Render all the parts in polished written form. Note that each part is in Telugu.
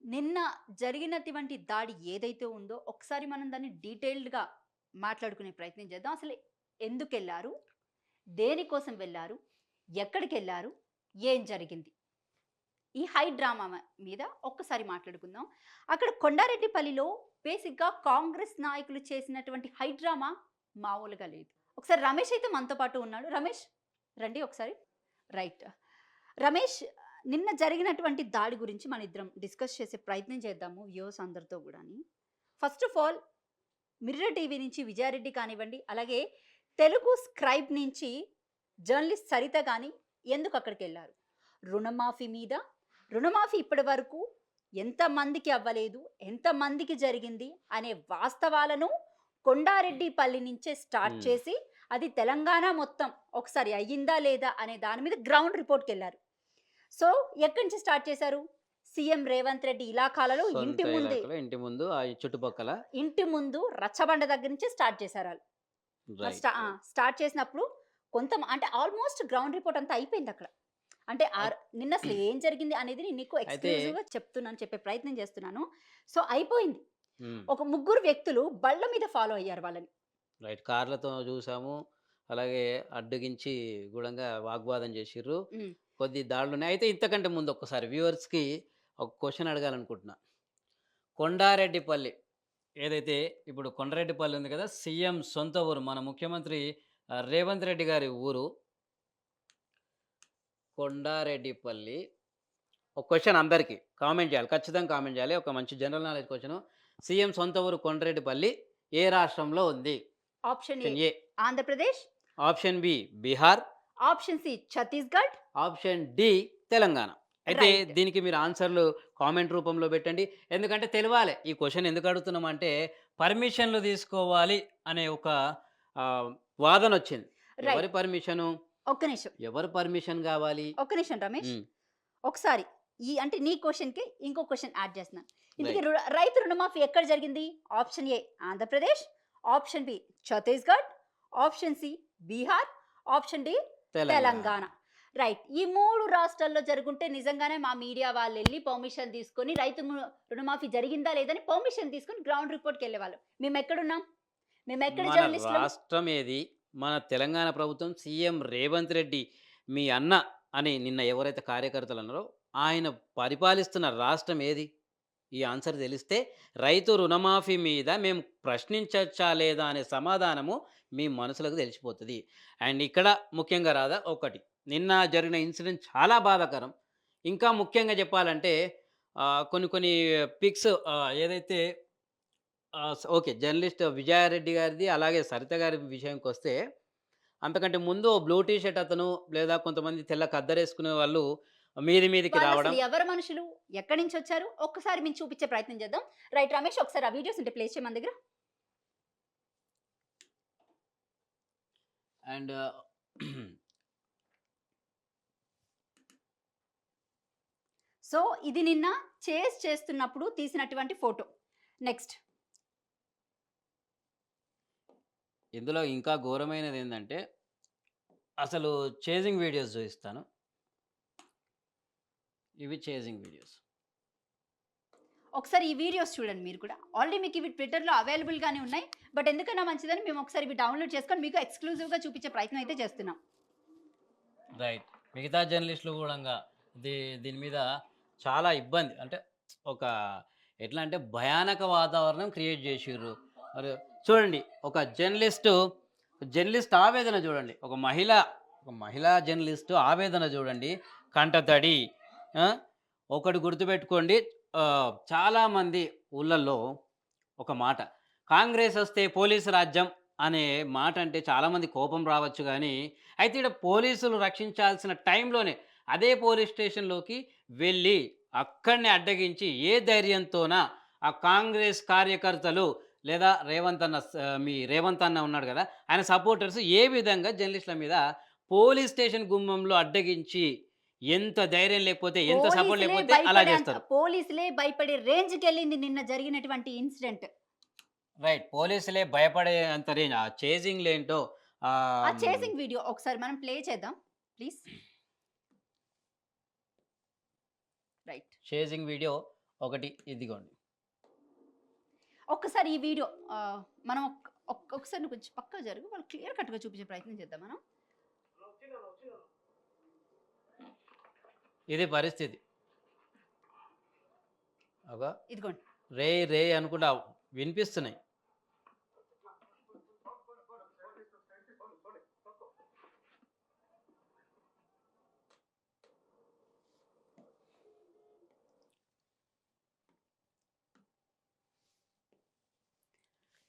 నిన్న జరిగినటువంటి దాడి ఏదైతే ఉందో ఒకసారి మనం దాన్ని డీటెయిల్డ్‌గా మాట్లాడుకునే ప్రయత్నం చేద్దాం. అసలు ఎందుకెళ్లారు? దేనికోసం వెళ్లారు? ఎక్కడికెళ్లారు? ఏం జరిగింది? ఈ హై డ్రామా మీద ఒక్కసారి మాట్లాడుకుందాం. అక్కడ కొండారెడ్డిపల్లిలో బేసిక్‌గా కాంగ్రెస్ నాయకులు చేసినటువంటి హై డ్రామా మామూలుగా లేదు. ఒకసారి రమేష్ అయితే మనతో పాటు ఉన్నాడు. రమేష్ రండి ఒకసారి. రైట్. రమేష్, నిన్న జరిగినటువంటి దాడి గురించి మనిద్దరం డిస్కస్ చేసే ప్రయత్నం చేద్దాము వ్యూవర్స్ అందరితో గూడాని. First of all mirror TV నుంచి విజయారెడ్డి కానివ్వండి, అలాగే తెలుగు స్క్రైబ్ నుంచి జర్నలిస్ట్ సరిత గాని ఎందుకు అక్కడికెళ్లారు? రుణమాఫీ మీద రుణమాఫీ ఇప్పటివరకు ఎంతమందికి అవ్వలేదు, ఎంతమందికి జరిగింది అనే వాస్తవాలను కొండారెడ్డిపల్లి నుంచే స్టార్ట్ హ్మ్. చేసి, అది తెలంగాణ మొత్తం ఒకసారి అయ్యిందా లేదా అనే దాని మీద గ్రౌండ్ రిపోర్ట్‌కెళ్లారు. సో, ఎక్కడి నుంచి స్టార్ట్ చేశారు? సీఎం రేవంత్ రెడ్డి ఇలాఖాలలో సొంత ఇలాకాలో ఇంటి ముందు ఆ చుట్టుపక్కల. ఇంటి ముందు రచ్చబండ దగ్గర నుంచి స్టార్ట్ చేశారాళ్ళు. రైట్. స్టార్ట్ చేసినప్పుడు అంటే ఆల్మోస్ట్ గ్రౌండ్ రిపోర్ట్ అంతా అయిపోయిందక్కడ. అంటే అయి నిన్న అసలు ఏం జరిగింది అనేది నేను నీకు అయితే ఎక్స్‌క్లూజివ్‌గా చెప్తున్నాను, చెప్పే ప్రయత్నం చేస్తున్నాను. సో, అయిపోయింది. హ్మ్. ఒక ముగ్గురు వ్యక్తులు బళ్ళ మీద ఫాలో అయ్యారు వాళ్ళని. రైట్. కార్లతో చూసాము. అలాగే అడ్డగించి గూడంగా వాగ్వాదం చేసిర్రు. హ్మ్. కొద్ది దాడులున్నాయి. అయితే ఇంతకంటే ముందు ఒక్కసారి వ్యూవర్స్‌కి ఒక క్వెషన్ అడగాలనుకుంటున్నా. కొండారెడ్డిపల్లి ఏదైతే ఇప్పుడు కొండారెడ్డిపల్లి ఉంది కదా! సీఎం సొంత ఊరు. మన ముఖ్యమంత్రి రేవంత్ రెడ్డి గారి ఊరు. కొండారెడ్డిపల్లి. ఒక క్వెషన్ అందరికి. కామెంట్ చేయాలి. ఖచ్చితంగా కామెంట్ చేయాలి. ఒక మంచి జనరల్ నాలెడ్జ్ క్వెషను. సీఎం సొంత ఊరు కొండరెడ్డిపల్లి ఏ రాష్ట్రంలో ఉంది? Option A option A. Andhra Pradesh, option B Bihar. Option C Chhattisgarh. Option D Telangana. అయితే రైట్. దీనికి మీరు ఆన్సర్‌లు కామెంట్ రూపంలో పెట్టండి. ఎందుకంటే తెలవాలి. ఈ క్వెషన్ ఎందుకు అడుగుతున్నామంటే పర్మిషన్‌లు తీసుకోవాలి అనే ఒక వాదనొచ్చింది. ఎవరి రైట్. పర్మిషను? ఒక్క నిమిషం. ఎవరి పర్మిషన్ గావాలి? ఒక్క నిమిషం రమేష్. హ్మ్. ఒకసారి అంటే నీ క్వెషన్‌కి ఇంకో క్వెషన్ యాడ్ చేస్తున్నాను. ఇంతకీ రైట్. రైతు రుణమాఫీ ఎక్కడ జరిగింది? Option A Andhra Pradesh, option B Chhattisgarh, option C Bihar, option D Telangana. Telangana. Right. ఈ 3 రాష్ట్రాల్లో జరుగుంటే నిజంగానే మా మీడియా వాళ్ళెళ్లి పర్మిషన్ తీసుకొని రుణమాఫీ జరిగిందా లేదని పర్మిషన్ తీసుకొని గ్రౌండ్ రిపోర్ట్‌కెళ్ళేవాళ్ళం. మేమెక్కడున్నాం? మేమెక్కడ మన జర్నలిస్టులం? రాష్ట్రం ఏది? మన తెలంగాణ ప్రభుత్వం సీఎం రేవంత్ రెడ్డి మీ అన్న అని నిన్న ఎవరైతే కార్యకర్తలు అన్నారో, ఆయన పరిపాలిస్తున్న రాష్ట్రం ఏది? ఈ ఆన్సర్ తెలిస్తే రైతు రుణమాఫీ మీద మేము ప్రశ్నించచ్చా లేదా అనే సమాధానము మీ మనసులకు తెలిసిపోతది. అండ్ ఇక్కడ ముఖ్యంగా రాదా ఒకటి. నిన్న జరిగిన ఇన్సిడెంట్ చాలా బాధాకరం. ఇంకా ముఖ్యంగా చెప్పాలంటే కొన్ని కొన్ని పిక్స్ ఏదైతే ఓకే. జర్నలిస్ట్ విజయారెడ్డి గారిది, అలాగే సరిత గారి విషయంకొస్తే, అంతకంటే ముందు బ్లూ టీ షర్ట్ అతను, లేదా కొంతమంది తెల్ల ఖద్దరేసుకునే వాళ్ళు మీదికి వాళ్ళసలు రావడం. ఎవరు మనుషులు? ఎక్కడి నుంచొచ్చారు? ఒక్కసారి మేము చూపించే ప్రయత్నం చేద్దాం. రైట్ రమేష్, ఒకసారి ఆ వీడియోస్ ఉంటే ప్లే చేయి మన దగ్గర. అండ్ సో, ఇది నిన్న చేస్తున్నప్పుడు తీసినటువంటి ఫోటో. నెక్స్ట్. ఇందులో ఇంకా ఘోరమైనదేందంటే, అసలు చేజింగ్ వీడియోస్ చూయిస్తాను. ఇవి చేజింగ్ వీడియోస్. ఒకసారి ఈ వీడియోస్ చూడండి మీరు కూడా. ఆల్రెడీ మీకు ఇవి ట్విట్టర్‌లో అవైలబుల్ గానే ఉన్నాయి. బట్ ఎందుకైనా మంచిదని మేము ఒకసారి ఇవి డౌన్‌లోడ్ చేసుకొని మీకు ఎక్స్‌క్లూజివ్‌గా చూపించే ప్రయత్నం అయితే చేస్తున్నాం. రైట్. మిగతా జర్నలిస్టులు గూడంగా దీ దీని మీద చాలా ఇబ్బంది. అంటే ఒక ఎట్లా అంటే భయానక వాతావరణం క్రియేట్ జేషిర్రు. మరి చూడండి, ఒక జర్నలిస్ట్ ఆవేదన జూడండి. ఒక మహిళా జర్నలిస్టు ఆవేదన జూడండి. కంటతడి. ఆ! ఒకటి గుర్తుపెట్టుకోండి. చాలామంది ఊళ్ళల్లో ఒక మాట. కాంగ్రెస్ ఒస్తే పోలీసు రాజ్యం అనే మాట అంటే చాలామంది కోపం రావచ్చు గానీ, అయితే ఈడ పోలీసులు రక్షించాల్సిన టైంలోనే అదే పోలీస్ స్టేషన్‌లోకి వెళ్ళి, అక్కడనే అడ్డగించి ఏ ధైర్యంతోన ఆ కాంగ్రెస్ కార్యకర్తలు లేదా మీ రేవంత్ అన్న ఉన్నాడు గదా! ఆయన సపోర్టర్స్ ఏ విధంగా జర్నలిస్ట్‌ల మీద పోలీస్ స్టేషన్ గుమ్మంలో అడ్డగించి, ఎంత ధైర్యం లేకపోతే, ఎంత సపోర్ట్ లేకపోతే అలా జేస్తారు. పోలీసులే భయపడే రేంజ్‌కెళ్ళింది నిన్న జరిగినటువంటి ఇన్సిడెంట్. రైట్. పోలీసులే భయపడేంత రేంజ్. ఆ చేజింగ్‌లేంటో ఆ హ్మ్. చేసింగ్ వీడియో ఒకసారి మనం ప్లే చేద్దాం ప్లీజ్. రైట్. చేజింగ్ వీడియో ఒకటి ఇదిగోండి. ఒక్కసారి ఈ వీడియో మనం ఒక్కసారి నువ్వు కొంచెం పక్కా జరుగు, వాళ్ళు క్లియర్ కట్గా చూపించే ప్రయత్నం చేద్దాం మనం. ఇది పరిస్థితి. ఒక ఇదిగోండి. రే రే అనుకుంటా వినిపిస్తున్నాయి.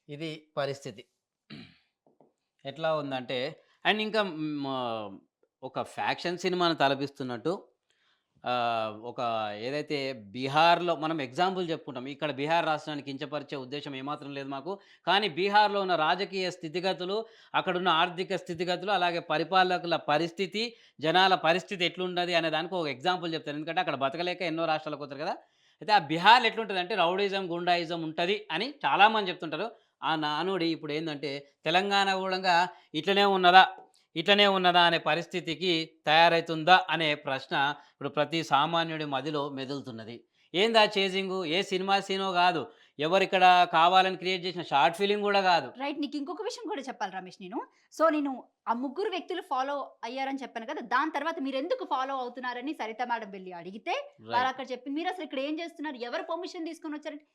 ఇది పరిస్థితి. ఎట్లా ఉందంటే అండ్ ఇంకా ఒక ఫ్యాక్షన్ సినిమాను తలపిస్తున్నట్టు ఒక ఏదైతే బీహార్‌లో మనం ఎగ్జాంపుల్ చెప్పుకుంటాం. ఇక్కడ బీహార్ రాష్ట్రాన్ని కించపరిచే ఉద్దేశ్యం ఏమాత్రం లేదు మాకు. కానీ బీహార్‌లో ఉన్న రాజకీయ స్థితిగతులు, అక్కడున్న ఆర్థిక స్థితిగతులు, అలాగే పరిపాలకుల పరిస్థితి, జనాల పరిస్థితి ఎట్లున్నది అనే దానికి ఒక ఎగ్జాంపుల్ చెప్తాను. ఎందుకంటే అక్కడ బతకలేక ఎన్నో రాష్ట్రాలకు పోతారు కదా! అయితే ఆ బీహార్‌లో ఎట్లుంటదంటే రౌడీయిజం, గుండాయిజం ఉంటది అని చాలామంది చెప్తుంటారు. ఆ నానుడి ఇప్పుడేందంటే తెలంగాణ గూడంగా ఇట్లనే ఉన్నదా అనే పరిస్థితికి తయారైతుందా అనే ప్రశ్న ఇప్పుడు ప్రతి సామాన్యుడి మదిలో మెదులుతున్నది. ఏందా చేజింగు? ఏ సినిమా సీనో గాదు. ఎవరిక్కడ కావాలని క్రియేట్ చేసిన షార్ట్ ఫిల్మ్ గూడా గాదు. రైట్. నీకు ఇంకొక విషయం కూడా చెప్పాలి రమేష్ నేను. సో, నేను ఆ ముగ్గురు వ్యక్తులు ఫాలో అయ్యారని చెప్పాను కదా! దాని తర్వాత మీరెందుకు ఫాలో అవుతున్నారని సరిత మేడం వెళ్లి అడిగితే, రైట్. వాళ్ళక్కడ చెప్పింది. మీరసలు ఇక్కడ ఏం చేస్తున్నారు? ఎవరు పర్మిషన్ తీసుకొనొచ్చారంటే,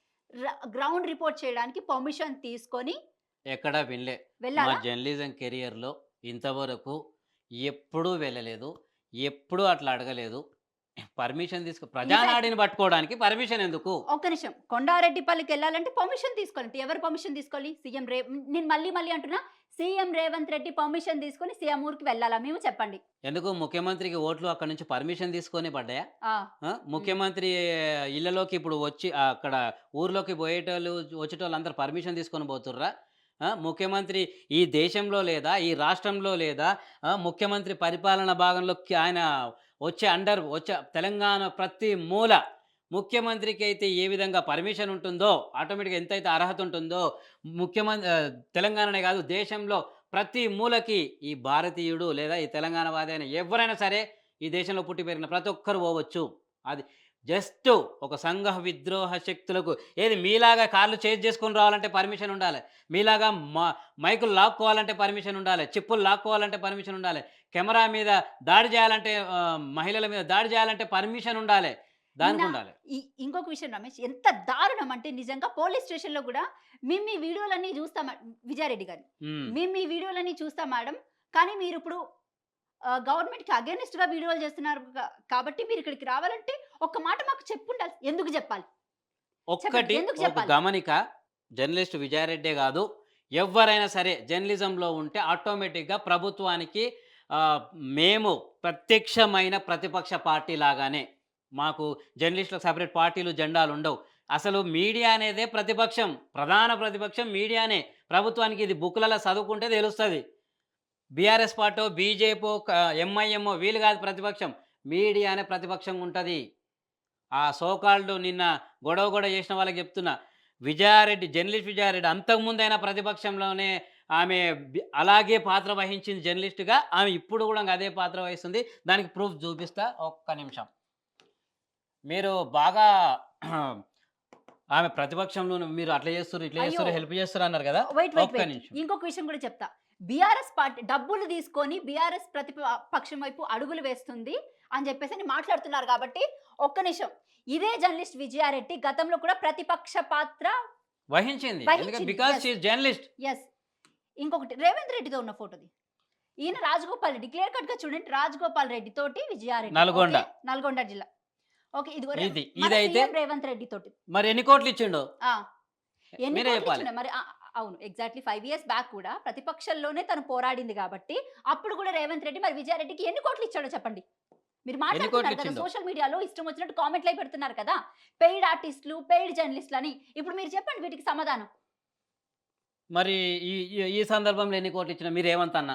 గ్రౌండ్ రిపోర్ట్ చేయడానికి పర్మిషన్ తీసుకొని ఎక్కడా వినలే. మా వెళ్ళాలా? జర్నలిజం కెరియర్‌లో ఇంతవరకు ఎప్పుడూ వెళ్ళలేదు. ఎప్పుడూ అట్లా అడగలేదు. పర్మిషన్ ప్రజానాడిని పట్టుకోవడానికి పర్మిషన్ ఎందుకు? ఒక్క నిమిషం. కొండారెడ్డిపల్లికెళ్ళాలంటే పర్మిషన్ తీసుకోవాలంటే ఎవరు పర్మిషన్ తీసుకోవాలి? నేను మళ్ళీ అంటున్నా. సీఎం రేవంత్ రెడ్డి పర్మిషన్ తీసుకొని సీఎం ఊరికి వెళ్ళాలా మేము చెప్పండి. ఎందుకు ముఖ్యమంత్రికి ఓట్లు అక్కడి నుంచి పర్మిషన్ తీసుకొనే పడ్డాయా? ఆ! ముఖ్యమంత్రి ఇళ్ళలోకి ఇప్పుడు వచ్చి అక్కడ ఊర్లోకి వచ్చేటోళ్ళందరూ పర్మిషన్ తీసుకొని పోతుర్రా? ముఖ్యమంత్రి ఈ దేశంలో లేదా, ఈ రాష్ట్రంలో లేదా, ముఖ్యమంత్రి పరిపాలన భాగంలోకి ఆయన వచ్చే తెలంగాణ ప్రతి మూల ముఖ్యమంత్రికి అయితే ఏ విధంగా పర్మిషన్ ఉంటుందో, ఆటోమేటిక్‌గా ఎంతైతే అర్హత ఉంటుందో, తెలంగాణనే కాదు దేశంలో ప్రతి మూలకి ఈ భారతీయుడు లేదా ఈ తెలంగాణ వాది అయిన ఎవరైనా సరే ఈ దేశంలో పుట్టి పెరిగిన ప్రతి ఒక్కరు పోవచ్చు. అది జస్ట్ ఒక సంఘ విద్రోహ శక్తులకు ఏది మీలాగా కార్లు చేజ్ చేసుకొని రావాలంటే పర్మిషన్ ఉండాలి. మీలాగా మైకులు లాక్కోవాలంటే పర్మిషన్ ఉండాలి. చెప్పులు లాక్కోవాలంటే పర్మిషన్ ఉండాలి. కెమెరా మీద దాడి చేయాలంటే మహిళల మీద దాడి చేయాలంటే పర్మిషన్ ఉండాలి. దానికి ఉండాలి. ఇంకొక విషయం రమేష్, ఎంత దారుణం అంటే నిజంగా పోలీస్ స్టేషన్‌లో గూడా మేము మీ వీడియోలన్నీ చూస్తాం. విజయారెడ్డి గారు. మేము మీ వీడియోలన్నీ చూస్తాం మేడం. కానీ మీరిప్పుడు గవర్నమెంట్‌కి అగైనిస్ట్‌గా వీడియోలు చేస్తున్నారు కాబట్టి మీరు ఇక్కడికి రావాలంటే ఒక్క మాట మాకు చెప్పుండాలి. ఎందుకు చెప్పాలి? ఒక్కటి ఎందుకు ఒక చెప్పాలి? గమనిక, జర్నలిస్ట్ విజయారెడ్డే గాదు, ఎవ్వరైనా సరే జర్నలిజంలో ఉంటే ఆటోమేటిక్‌గా ప్రభుత్వానికి మేము ప్రత్యక్షమైన ప్రతిపక్ష పార్టీ లాగానే. మాకు జర్నలిస్టులకు సెపరేట్ పార్టీలు, జెండాలుండవు. అసలు మీడియా అనేదే ప్రతిపక్షం. ప్రధాన ప్రతిపక్షం మీడియానే. ప్రభుత్వానికి ఇది బుక్కులలో చదువుకుంటే తెలుస్తది. బీఆర్ఎస్ పార్టో, బీజేపో, ఎంఐఎమ్మో వీళ్ళు కాదు ప్రతిపక్షం. మీడియానే ప్రతిపక్షంగా ఉంటది. ఆ సోకాల్డ్ నిన్న గొడవ చేసిన వాళ్ళకి చెప్తున్నా. జర్నలిస్ట్ విజయారెడ్డి అంతకుముందైనా ప్రతిపక్షంలోనే ఆమె అలాగే పాత్ర వహించింది జర్నలిస్ట్‌గా. ఆమె ఇప్పుడు కూడా అదే పాత్ర వహిస్తుంది. దానికి ప్రూఫ్ చూపిస్తా. ఒక్క నిమిషం. మీరు బాగా ఆమె ప్రతిపక్షంలో మీరు అట్లా చేస్తుర్రు, ఇట్లా చేస్తుర్రు, అయ్యో! హెల్ప్ చేస్తుర్రు అన్నారు కదా! వెయిట్. ఒక్క నిమిషం. ఇంకొక విషయం కూడా చెప్తా. బీఆర్ఎస్ పార్టీ డబ్బులు తీసుకొని బీఆర్ఎస్ పక్షం వైపు అడుగులు వేస్తుంది అని చెప్పేసి మాట్లాడుతున్నారు కాబట్టి ఒక్క నిమిషం. ఇదే జర్నలిస్ట్ విజయారెడ్డి గతంలో కూడా ప్రతిపక్ష పాత్ర వహించింది. ఎందుకంటే because she is journalist. Yes. ఇంకొకటి రేవంత్ రెడ్డితో ఉన్న ఫోటోది. ఈయన రాజగోపాల్ రెడ్డి క్లియర్ కట్ గా చూడండి. రాజగోపాల్ రెడ్డి తోటి విజయారెడ్డి. నల్గొండ. ఓకే? నల్గొండ జిల్లా. ఓకే. ఇదైతే రేవంత్ రెడ్డి తోటి. మరి ఎన్ని కోట్లు ఇచ్చిండు? ఎన్ని మీరే కోట్లు చెప్పాలి. ఇచ్చిండు మరి? అవును. ఎగ్జాక్ట్‌లీ 5 ఇయర్స్ బ్యాక్ కూడా ప్రతిపక్షంలోనే తను పోరాడింది కాబట్టి అప్పుడు కూడా రేవంత్ రెడ్డి మరి విజయారెడ్డికి ఎన్ని కోట్లు ఇచ్చాడో చెప్పండి. మీరు మాట్లాడుతున్నారు కదా సోషల్ మీడియాలో ఇష్టం వచ్చినట్టు కామెంట్‌లై పెడుతున్నారు కదా. పెయిడ్ ఆర్టిస్టులు, పెయిడ్ జర్నలిస్టులు అని. ఇప్పుడు మీరు చెప్పండి వీటికి సమాధానం. మరి ఈ ఈ సందర్భంలో ఎన్ని కోట్లు ఇచ్చినా మీ రేవంత్ అన్న?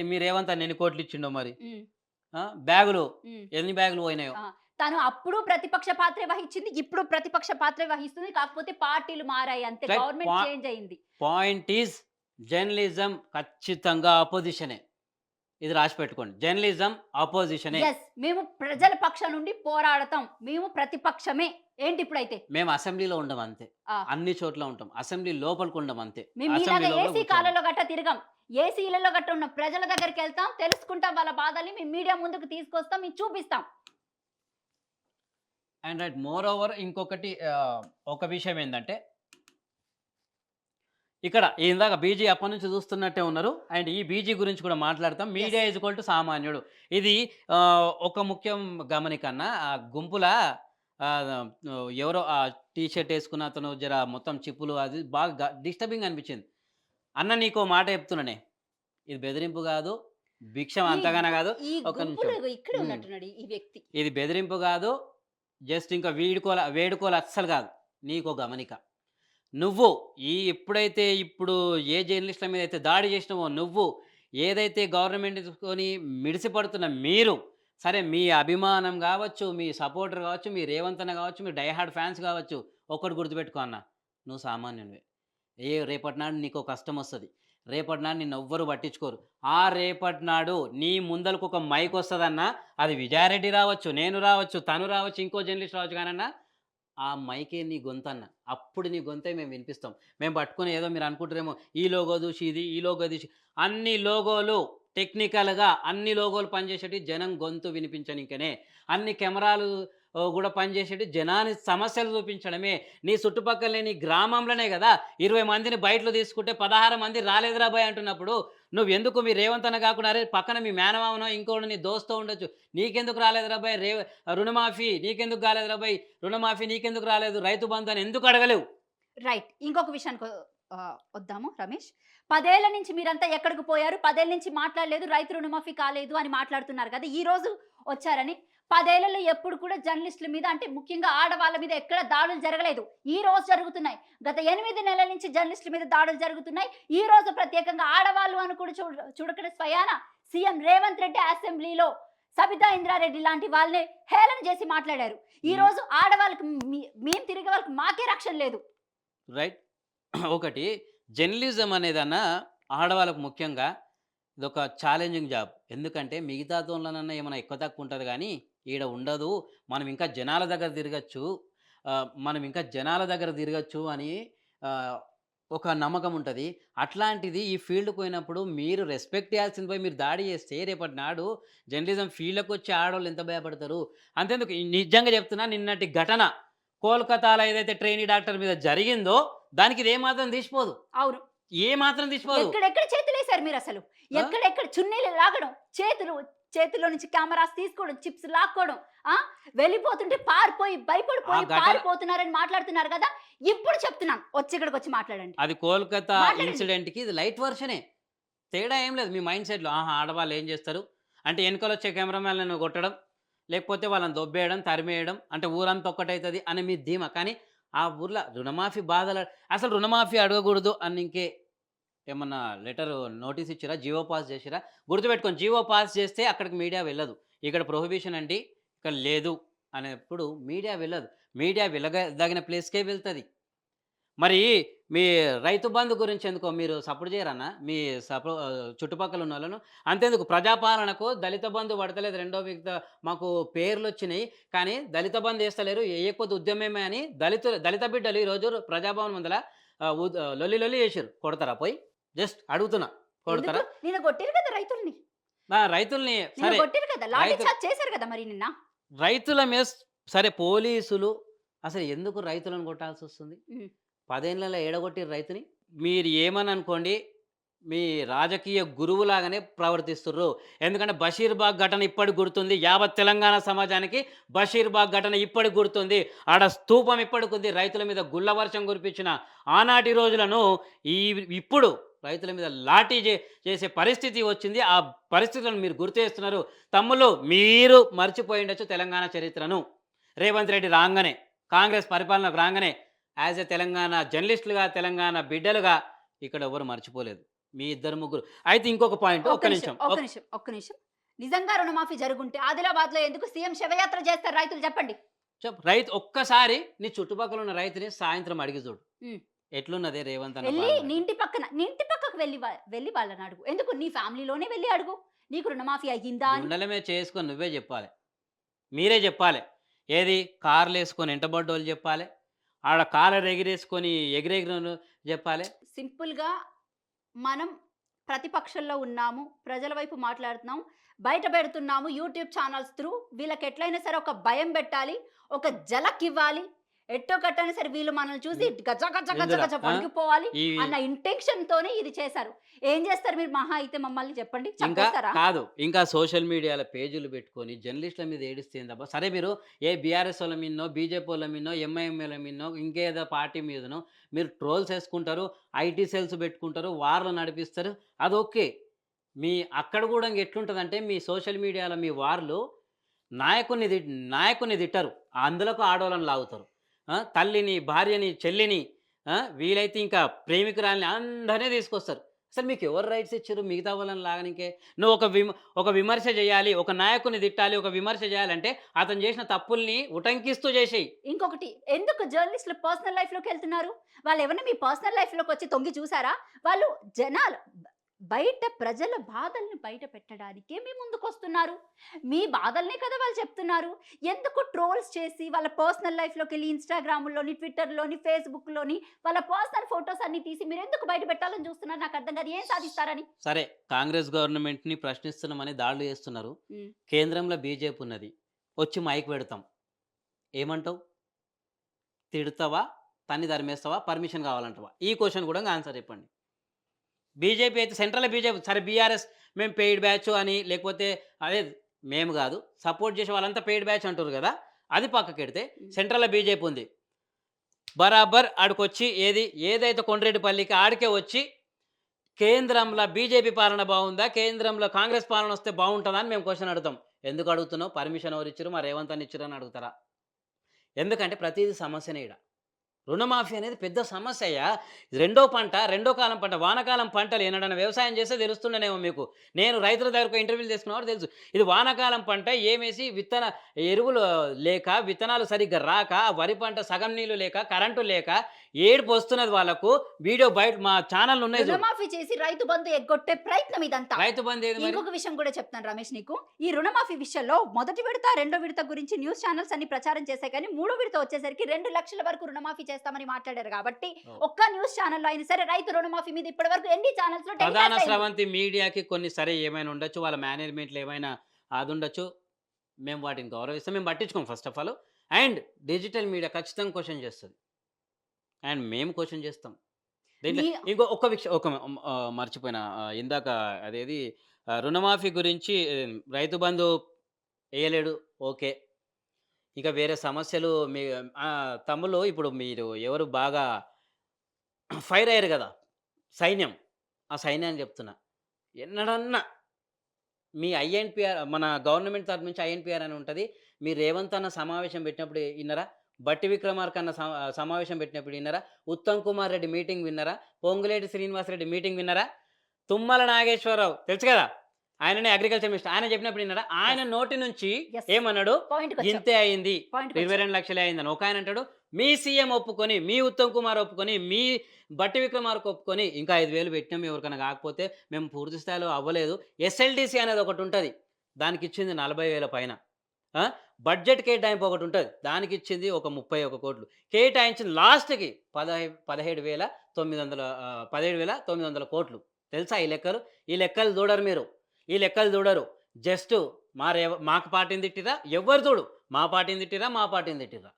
మీ రేవంత్ అన్న ఎన్ని కోట్లు ఇచ్చిండో మరి? బ్యాగులు ఎన్ని బ్యాగులు పోయినాయో? తను అప్పుడు ప్రతిపక్ష పాత్రే వహించింది. ఇప్పుడు ప్రతిపక్ష పాత్రే వహిస్తుంది. కాకపోతే పార్టీలు మారాయి అంతే. గవర్నమెంట్ చేంజ్ అయింది. పాయింట్ ఈజ్ జర్నలిజం ఖచ్చితంగా అపోజిషనే. ఇది రాసి పెట్టుకోండి. జర్నలిజం అపోజిషనే. మేము ప్రజల పక్షం నుండి పోరాడతాం. మేము ప్రతిపక్షమే. ఏంటి ఇప్పుడైతే మేము అసెంబ్లీలో ఉండం అంతే. ఆ, అన్ని చోట్ల ఉంటాం. అసెంబ్లీ లోపలికి ఉండం అంతే. మేము మీలాగా అసెంబ్లీ లోపల ఏసీ కూర్చోం. కాలంలో గట్ట తిరగం. ఏసీలలో గట్ట ఉన్న ప్రజల దగ్గరికి వెళ్తాం, తెలుసుకుంటాం వాళ్ళ బాధల్ని, మేము మీడియా ముందుకు తీసుకొస్తాం, మేము చూపిస్తాం. అండ్ రైట్ మోర్ ఓవర్ ఇంకొకటి ఒక విషయం ఏందంటే ఇక్కడ ఇందాక బీజీ అప్పటి నుంచి చూస్తున్నట్టే ఉన్నారు. అండ్ ఈ బీజీ గురించి కూడా మాట్లాడతాం. మీడియా ఈజ్ ఈక్వల్ టు సామాన్యుడు. ఇది ఒక ముఖ్యం గమనికన్నా ఆ గుంపుల ఆహ్, ఎవరో ఆ టీ షర్ట్ ఏసుకున్న అతను జర మొత్తం చిప్పులు అది బాగా డిస్టర్బింగ్ అనిపించింది. అన్న నీకో మాట చెప్తున్నానే. ఇది బెదిరింపు కాదు. భిక్షం ఈ అంతగాన గు కాదు. ఈ ఒక్క గుంపులో నిమిషం. ఇగో ఇక్కడే హ్మ్. ఉన్నట్టున్నాడు ఈ వ్యక్తి. ఇది బెదిరింపు కాదు. జస్ట్ ఇంకా వేడుకోలు అస్సలు కాదు. నీకో గమనిక. నువ్వు ఎప్పుడైతే ఇప్పుడు ఏ జర్నలిస్ట్‌ల మీద అయితే దాడి చేసినావో నువ్వు, ఏదైతే గవర్నమెంట్ తీసుకొని మిడిసిపడుతున్న మీరు, సరే మీ అభిమానం గావచ్చు, మీ సపోర్టర్ గావచ్చు, మీ రేవంత్ అన్న గావచ్చు, మీ డై హార్డ్ ఫ్యాన్స్ గావచ్చు, ఒక్కటి గుర్తుపెట్టుకో అన్న. నువ్వు సామాన్యునివే. రేపటి నాడు నీకో కష్టమొస్తది. రేపటి నాడు నిన్నెవ్వరు పట్టించుకోరు. ఆ రేపటి నాడు నీ ముందలకొక మైకొస్తదన్నా, అది విజయారెడ్డి రావచ్చు, నేను రావచ్చు, తను రావచ్చు, ఇంకో జర్నలిస్ట్ రావచ్చు గానన్నా ఆ మైకే నీ గొంతన్న. అప్పుడు నీ గొంతే మేము వినిపిస్తాం. మేము పట్టుకొని ఏదో మీరు అనుకుంటారేమో, ఈ లోగో చూసి ఇది, ఈ లోగో చూసి అన్ని లోగోలు టెక్నికల్‌గా అన్ని లోగోలు పనిచేసేటివి జనం గొంతు వినిపించనీకనే. అన్ని కెమెరాలు గూడా పనిచేసేటివి జనాని సమస్యలు చూపించడమే. నీ చుట్టుపక్కలనే నీ గ్రామంలోనే గదా! 20 మందిని బయటలో తీసుకుంటే 16 మంది రాలేదురా బాయ్ అంటున్నప్పుడు, నువ్వెందుకు మీ రేవంత్ అన్న గాకుండా అరే పక్కన మీ మేనమామనో, ఇంకోడు నీ దోస్తో ఉండొచ్చు. నీకెందుకు రాలేదురా బాయ్ రుణమాఫీ నీకెందుకు కాలేదురా బాయ్ రుణమాఫీ నీకెందుకు రాలేదు? రైతు బంధు అని ఎందుకు అడగలేవు? రైట్. ఇంకొక విషయానికి వద్దాము రమేష్. 10 ఏళ్ల నుంచి మీరంతా ఎక్కడికి పోయారు? 10 ఏళ్ల నుంచి మాట్లాడలేదు. రైతు రుణమాఫీ కాలేదు అని మాట్లాడుతున్నారు కదా! ఈ రోజు వచ్చారని. 10 ఏళ్లలో ఎప్పుడు కూడా జర్నలిస్టుల మీద అంటే ముఖ్యంగా ఆడవాళ్ళ మీద ఎక్కడ దాడులు జరగలేదు. ఈ రోజు జరుగుతున్నాయి. గత 8 నెలల నుంచి జర్నలిస్టుల మీద దాడులు జరుగుతున్నాయి. ఈ రోజు ప్రత్యేకంగా ఆడవాళ్ళు అని కూడా చూడకుండా స్వయాన సీఎం రేవంత్ రెడ్డి అసెంబ్లీలో సబితా ఇంద్రారెడ్డి లాంటి వాళ్ళని హేళన చేసి మాట్లాడారు. ఈ హ్మ్. రోజు ఆడవాళ్ళకి మేము తిరిగే వాళ్ళకి మాకే రక్షణ లేదు. రైట్. ఒకటి జర్నలిజం అనేదన్నా ఆడవాళ్ళకు ముఖ్యంగా ఇదొక ఛాలెంజింగ్ జాబ్. ఎందుకంటే మిగతాతోళ్ళనన్నా ఏమైనా ఎక్కువ తక్కువ ఉంటది గానీ, ఈడ ఉండదు. మనం ఇంకా జనాల దగ్గర తిరగచ్చు. మనం ఇంకా జనాల దగ్గర తిరగచ్చు అని ఆహ్, ఒక నమ్మకం ఉంటది. అట్లాంటిది ఈ ఫీల్డ్‌కి పోయినప్పుడు మీరు రెస్పెక్ట్ ఇయ్యాల్సింది పోయి మీరు దాడి చేస్తే రేపటి నాడు జర్నలిజం ఫీల్డ్‌లోకొచ్చే ఆడోళ్ళు ఎంత భయపడతారు? అంతెందుకు నిజంగా చెప్తున్నా నిన్నటి ఘటన కోల్‌కతాలో ఏదైతే ట్రైనీ డాక్టర్ మీద జరిగిందో దానికి ఇది ఏమాత్రం తీసిపోదు. అవును. ఏమాత్రం తీసిపోదు. ఎక్కడెక్కడ చేతులేసారు మీరసలు? ఆ! ఎక్కడెక్కడ చున్నీలు లాగడం, చేతిలో నుంచి కెమెరాస్ తీసుకోవడం, చిప్స్ లాక్కోవడం, ఆ! వెళ్ళిపోతుంటే పారిపోయి ఆ భయపడిపోయి ఘటన పారిపోతున్నారని మాట్లాడుతున్నారు కదా! ఇప్పుడు చెప్తున్నాను. వచ్చి ఇక్కడికొచ్చి మాట్లాడండి. అది కోల్‌కతా మాట్లాడండి. ఇన్సిడెంట్‌కి ఇది లైట్ వెర్షనే. తేడా ఏం లేదు. మీ మైండ్ సెట్‌లో ఆహా! ఆడవాళ్ళు ఏం చేస్తారు? అంటే ఎనకాలొచ్చే కెమెరామెన్‌లను కొట్టడం, లేకపోతే వాళ్ళని దొబ్బేయడం, తరిమేయడం, అంటే ఊరంతా ఒక్కటైతది అని మీ ధీమా. కానీ ఆ ఊర్ల రుణమాఫీ బాధలు అసలు రుణమాఫీ అడగకూడదు అని ఏమన్నా లెటరు నోటీస్ ఇచ్చిర్రా? జీవో పాస్ చేసిర్రా? గుర్తుపెట్టుకోండి జీవో పాస్ చేస్తే అక్కడికి మీడియా వెళ్ళదు. ఇక్కడ ప్రొహిబిషన్ అండి. ఇక్కడ లేదు అనేప్పుడు మీడియా వెళ్ళదు. మీడియా వెళ్ళదగిన ప్లేస్‌కే వెళ్తది. మరి మీ రైతు బంధు గురించి ఎందుకో మీరు సపోర్ట్ చేయరన్నా? మీ చుట్టుపక్కల ఉన్నోళ్ళను? అంతెందుకు ప్రజాపాలనకు దళిత బంధు పడతలేదు. రెండో విడత మాకు పేర్లొచ్చినాయి. కానీ దళిత బంధు ఏస్తలేరు. ఎయ్యకపోతే ఉద్యమమే అని దళిత బిడ్డలు ఈరోజు ప్రజాభవన్ ముందల లొల్లి లొల్లి చేసిర్రు. కొడతారా పోయి? జస్ట్ అడుగుతున్నా. ఎందుకు? కొడతారా? నిన్న కొట్టిర్రు కదా రైతుల్ని. రైతుల్ని నిన్న సరే కొట్టిర్రు కదా! లాఠీ రైతు చార్జ్ చేశారు కదా మరి నిన్న. రైతుల మీద సరే పోలీసులు అసలు ఎందుకు రైతులను కొట్టాల్సొస్తుంది? హ్మ్. 10 ఏళ్లలో ఏడగొట్టిర్రు రైతుని. మీరు ఏమని అనుకోండి, మీ రాజకీయ గురువులాగానే ప్రవర్తిస్తుర్రు. ఎందుకంటే బషీర్బాగ్ ఘటన ఇప్పటికి గుర్తుంది. యావత్ తెలంగాణ సమాజానికి బషీర్బాగ్ ఘటన ఇప్పటికి గుర్తుంది. ఆడ స్తూపం ఇప్పటికుంది. రైతుల మీద గుళ్ళ వర్షం కురిపించిన ఆనాటి రోజులను ఈ ఇప్పుడు రైతుల మీద లాఠీ చేసే పరిస్థితి వచ్చింది. ఆ పరిస్థితులను మీరు గుర్తు చేస్తున్నారు. తమ్ముళ్ళు మీరు మర్చిపోయిండొచ్చు తెలంగాణ చరిత్రను. రేవంత్ రెడ్డి రాంగనే, కాంగ్రెస్ పరిపాలనకు రాంగనే యాజ్ ఎ తెలంగాణ జర్నలిస్టులుగా, తెలంగాణ బిడ్డలుగా ఇక్కడ ఎవరు మర్చిపోలేదు. మీ ఇద్దరు ముగ్గురు. అయితే ఇంకొక పాయింట్ ఒక్క నిమిషం. ఒక్క నిమిషం. నిజంగా రుణమాఫీ జరుగుంటే ఆదిలాబాద్‌లో ఎందుకు సీఎం శవయాత్ర చేస్తారు రైతులు చెప్పండి? చెప్పు రైతు ఒక్కసారి నీ చుట్టుపక్కల ఉన్న రైతుని సాయంత్రం అడిగి చూడు. హ్మ్. ఎట్లున్నదే రేవంత్ అన్న వెళ్లి పాలన. నీ ఇంటి పక్కకు వెళ్లి వాళ్ళని అడుగు. ఎందుకు నీ ఫ్యామిలీలోనే వెళ్లి అడుగు. నీకు రుణమాఫీ అయ్యిందా అని. గుండెల మీద చేసుకొని నువ్వే చెప్పాలి. మీరే చెప్పాలి. ఏది కార్లు వేసుకొని ఎంటబడ్డోళ్ళు చెప్పాలి, ఆడ కాలర్ ఎగిరేసుకొని ఎగిరెగిరినోళ్ళు చెప్పాలి. సింపుల్‌గా మనం ప్రతిపక్షంలో ఉన్నాము. ప్రజల వైపు మాట్లాడుతున్నాం. బయట పెడుతున్నాము యూట్యూబ్ ఛానల్స్ త్రూ. వీళ్ళకి ఎట్లైనా సరే ఒక భయం పెట్టాలి. ఒక ఝలక్ ఇవ్వాలి. ఎట్టో కట్టైనా సరే వీళ్ళు మనల్ని చూసి గజ గజ గజ ఇందులో గజ వణికిపోవాలి ఈ అన్న ఇంటెన్షన్‌తోనే ఇది చేశారు. ఏం చేస్తారు మీరు మహా అయితే మమ్మల్ని చెప్పండి? ఇంకా చంపేస్తారా? కాదు. ఇంకా సోషల్ మీడియాలో పేజీలు పెట్టుకొని జర్నలిస్టుల మీద ఏడిస్తేందబ్బా! సరే మీరు ఏ బీఆర్ఎసోళ్ళ మీదనో, బీజేపీవోళ్ళ మీదనో, ఎంఐఎంఏల మీదనో, ఇంకేదో పార్టీ మీదనో మీరు ట్రోల్స్ ఏసుకుంటారు. ఐటీ సెల్స్ పెట్టుకుంటారు. వార్లు నడిపిస్తారు. అది ఓకే. మీ అక్కడ గూడా ఎట్లుంటదంటే మీ సోషల్ మీడియాలో మీ వార్లు నాయకుడిని తిట్టరు. అందులోకి ఆడోళ్ళని లాగుతారు. తల్లిని, భార్యని, చెల్లిని, వీలైతే ఇంకా ప్రేమికురాలిని అందరిని తీసుకొస్తారు. అసలు మీకు ఎవరు రైట్స్ ఇచ్చిర్రు మిగతా వాళ్ళని లాగనీకే? నువ్వు ఒక విమర్శ చేయాలి, ఒక నాయకుడిని తిట్టాలి, ఒక విమర్శ చేయాలంటే అతను చేసిన తప్పుల్ని ఉటంకిస్తూ చేసేయి. ఇంకొకటి ఎందుకు జర్నలిస్టులు పర్సనల్ లైఫ్‌లోకెళ్తున్నారు? వాళ్ళెవరైనా మీ పర్సనల్ లైఫ్‌లోకొచ్చి తొంగి చూసారా? వాళ్ళు జనాలు బయట ప్రజల బాధల్ని బయట పెట్టడానికే మీ ముందుకొస్తున్నారు. మీ బాధల్నే కదా వాళ్ళు చెప్తున్నారు. ఎందుకు ట్రోల్స్ చేసి వాళ్ళ పర్సనల్ లైఫ్‌లోకెళ్ళి ఇన్‌స్టాగ్రామ్‌లోని, ట్విట్టర్‌లోని, ఫేస్‌బుక్‌లోని వాళ్ళ పర్సనల్ ఫోటోస్ అన్నీ తీసి మీరెందుకు బయట పెట్టాలని చూస్తున్నారు? నాకు అర్థం కాదు. ఏం సాధిస్తారని? సరే, కాంగ్రెస్ గవర్నమెంట్‌ని ప్రశ్నిస్తున్నామని దాడులు చేస్తున్నారు. హ్మ్. కేంద్రంలో బీజేపీ ఉన్నది. వచ్చి మైక్ పెడతాం. ఏమంటావు? తిడతావా? తన్ని తరిమేస్తావా? పర్మిషన్ కావాలంటావా? ఈ క్వెషన్ కూడా ఆన్సర్ చెప్పండి. బీజేపీ అయితే సెంట్రల్‌లో బీజేపీ సరే బీఆర్ఎస్ మేము పెయిడ్ బ్యాచ్ అని లేకపోతే అదే మేము కాదు. సపోర్ట్ చేసే వాళ్ళంతా పెయిడ్ బ్యాచ్ అంటుర్రు కదా! అది పక్కకెడితే హ్మ్. సెంట్రల్‌లో బీజేపీ ఉంది. బరాబర్ ఆడికొచ్చి ఏదైతే కొండ్రెడ్డిపల్లికి ఆడికే వచ్చి కేంద్రంలో బీజేపీ పాలన బావుందా? కేంద్రంలో కాంగ్రెస్ పాలన వస్తే బావుంటదా? అని మేము క్వెషన్ అడుగుతాం. ఎందుకు అడుగుతున్నావు? పర్మిషన్ ఎవరిచ్చిర్రు? మా రేవంత్ అన్న ఇచ్చిర్రు అని అడుగుతారా? ఎందుకంటే ప్రతీది సమస్యనే ఈడ. రుణమాఫీ అనేది పెద్ద సమస్యయ్యా. రెండో కాలం పంట, వానాకాలం పంటలు ఏనాడన్నా వ్యవసాయం చేస్తే తెలుస్తుండేనేమో మీకు. నేను రైతుల దగ్గరకు ఇంటర్వ్యూలు తీసుకున్నవాడు తెలుసు. ఇది వానాకాలం పంట ఏమేసి ఎరువులు లేక, విత్తనాలు సరిగ్గా రాక, వరి పంట సగం నీళ్లు లేక, కరెంటు లేక ఏడుపొస్తున్నది వాళ్ళకు. వీడియో బయట మా ఛానల్‌లు ఉన్నాయి చూడు. రుణమాఫీ చేసి రైతు బంధు ఎగ్గొట్టే ప్రయత్నం ఇదంతా. రైతు బంధు ఏది మరి? ఇంకొక విషయం కూడా చెప్తాను రమేష్ నీకు. ఈ రుణమాఫీ విషయంలో మొదటి విడత, రెండో విడత గురించి న్యూస్ ఛానల్స్ అన్ని ప్రచారం చేశాయి కానీ, మూడో విడత వచ్చేసరికి 2 లక్షల వరకు రుణమాఫీ చేస్తామని మాట్లాడారు కాబట్టి, ఓహ్! ఒక్క న్యూస్ ఛానల్‌లో అయినా సరే రైతు రుణమాఫీ మీద ఇప్పటివరకు ఎన్ని ఛానల్స్‌లో ప్రధాన టెలికాస్ట్ అయింది? స్రవంతి మీడియాకి కొన్ని సరే ఏమైనా ఉండొచ్చు. వాళ్ళ మేనేజ్‌మెంట్‌లో ఏమైనా అదుండొచ్చు. మేము వాటిని గౌరవిస్తాం. మేము పట్టించుకోం first of all. And digital media ఖచ్చితంగా క్వెషన్ చేస్తది. అండ్ మేము క్వెషన్ చేస్తాం. దీంట్లో మీ ఇంకో ఒక్క విషయం మర్చిపోయినా, ఇందాక అదేది రుణమాఫీ గురించి రైతు బంధు ఎయలేడు. ఓకే. ఇంకా వేరే సమస్యలు తమ్ముళ్ళు ఇప్పుడు మీరు ఎవరు బాగా ఫైర్ అయ్యారు గదా! సైన్యం. ఆ సైన్యాన్ని చెప్తున్నా. ఎన్నడన్నా మీ ఐఎన్‌పిఆర్ మన గవర్నమెంట్ తరపు నుంచి ఐఎన్‌పిఆర్ అని ఉంటది. మీరు రేవంత్ అన్న సమావేశం పెట్టినప్పుడు ఇన్నరా? బట్టి విక్రమార్క అన్న సమావేశం పెట్టినప్పుడు ఇన్నరా? ఉత్తమ్ కుమార్ రెడ్డి మీటింగ్ విన్నరా? పొంగులేటి శ్రీనివాసరెడ్డి మీటింగ్ విన్నరా? తుమ్మల నాగేశ్వరరావు తెలుసు కదా! ఆయననే అగ్రికల్చర్ మినిస్టర్. ఆయన చెప్పినప్పుడు ఇన్నరా? ఆయన యెస్. నోటి నుంచి యెస్. ఏమన్నాడు? పాయింట్‌కొచ్చాం. ఇంతే అయింది. పాయింట్‌కొచ్చాం. 22 లక్షలే అయిందని. ఒకాయన అంటాడు, మీ సీఎం ఒప్పుకొని, మీ ఉత్తమ్ కుమార్ ఒప్పుకొని, మీ బట్టి విక్రమార్క ఒప్పుకొని, ఇంకా 5,000 పెట్టినాం ఎవరికైనా కాకపోతే మేము పూర్తి స్థాయిలో అవ్వలేదు. ఎస్ఎల్‌డిసి అనేది ఒకటుంటది. దానికిచ్చింది 40,000 పైన. ఆ! బడ్జెట్ కేటాయింపు ఒకటుంటది. దానికిచ్చింది ఒక 31,00,00,000. కేటాయించింది లాస్ట్‌కి 17,900 కోట్లు. తెలుసా ఈ లెక్కలు? ఈ లెక్కలు చూడరు మీరు. ఈ లెక్కలు చూడరు. జస్ట్ మాకు పార్టీని తిట్టిర్రా? ఎవ్వరు చూడు. మా పార్టీని తిట్టిర్రా? మా పార్టీని తిట్టిర్రా?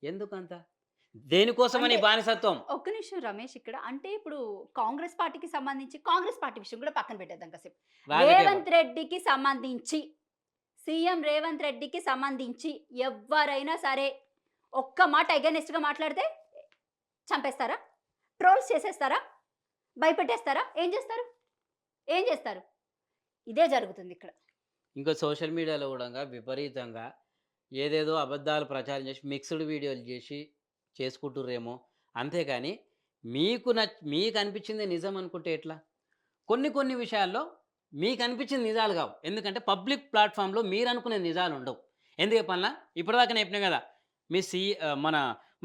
ఎందుకంత? దేనికోసమని అంటే బానిసత్వం? ఒక్క నిమిషం రమేష్ ఇక్కడ. అంటే ఇప్పుడు కాంగ్రెస్ పార్టీకి సంబంధించి కాంగ్రెస్ పార్టీ విషయం కూడా పక్కన పెట్టేద్దాం కాసేపు. రాజకీయ రేవంత్ రెడ్డికి సంబంధించి సీఎం రేవంత్ రెడ్డికి సంబంధించి ఎవ్వరైనా సరే ఒక్క మాట అగైనెస్ట్‌గా మాట్లాడితే చంపేస్తారా? ట్రోల్స్ చేసేస్తారా? భయపెట్టేస్తారా? ఏం చేస్తారు? ఏం చేస్తారు? ఇదే జరుగుతుంది ఇక్కడ. ఇంకా సోషల్ మీడియాలో గూడంగా విపరీతంగా ఏదేదో అబద్ధాలు ప్రచారం చేసి, మిక్స్‌డ్ వీడియోలు చేసి చేసుకుంటుర్రేమో. అంతేగాని మీకనిపించిందే నిజం అనుకుంటే ఎట్లా? కొన్ని విషయాల్లో మీకనిపించింది నిజాలు గావు. ఎందుకంటే పబ్లిక్ ప్లాట్‌ఫార్మ్‌లో మీరనుకునే నిజాలుండవు. ఎందుకు చెప్పాలనా? ఇప్పటిదాకా నేను చెప్పినా గదా! మీ సీ